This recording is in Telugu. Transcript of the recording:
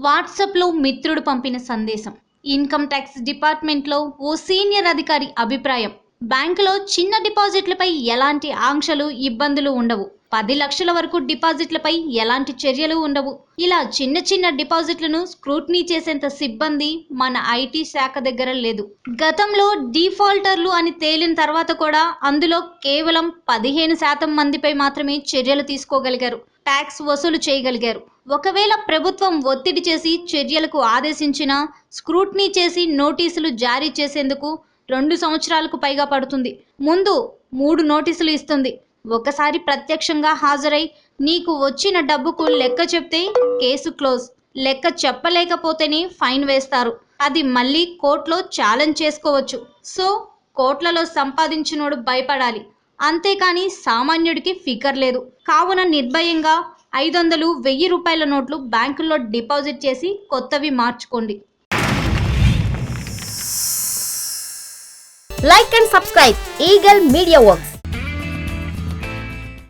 వాట్సాప్లో మిత్రుడు పంపిన సందేశం. ఇన్కమ్ ట్యాక్స్ డిపార్ట్మెంట్లో ఓ సీనియర్ అధికారి అభిప్రాయం. బ్యాంకులో చిన్న డిపాజిట్లపై ఎలాంటి ఆంక్షలు, ఇబ్బందులు ఉండవు. 10 లక్షల వరకు డిపాజిట్లపై ఎలాంటి చర్యలు ఉండవు. ఇలా చిన్న చిన్న డిపాజిట్లను స్క్రూటినీ చేసేంత సిబ్బంది మన ఐటీ శాఖ దగ్గర లేదు. గతంలో డిఫాల్టర్లు అని తేలిన తర్వాత కూడా అందులో కేవలం 15% మందిపై మాత్రమే చర్యలు తీసుకోగలిగారు, ట్యాక్స్ వసూలు చేయగలిగారు. ఒకవేళ ప్రభుత్వం ఒత్తిడి చేసి చర్యలకు ఆదేశించినా స్క్రూటినీ చేసి నోటీసులు జారీ చేసేందుకు 2 సంవత్సరాలకు పైగా పడుతుంది. ముందు 3 నోటీసులు ఇస్తుంది. ఒకసారి ప్రత్యక్షంగా హాజరై నీకు వచ్చిన డబ్బుకు లెక్క చెప్తే కేసు క్లోజ్. లెక్క చెప్పలేకపోతేనే ఫైన్ వేస్తారు. అది మళ్ళీ కోర్టులో ఛాలెంజ్ చేసుకోవచ్చు. సో కోట్లలో సంపాదించినోడు భయపడాలి, అంతేకాని సామాన్యుడికి ఫికర్ లేదు. కావున నిర్భయంగా 500, 1000 రూపాయల నోట్లు బ్యాంకుల్లో డిపాజిట్ చేసి కొత్తవి మార్చుకోండి. Like and subscribe Eagle Media Works.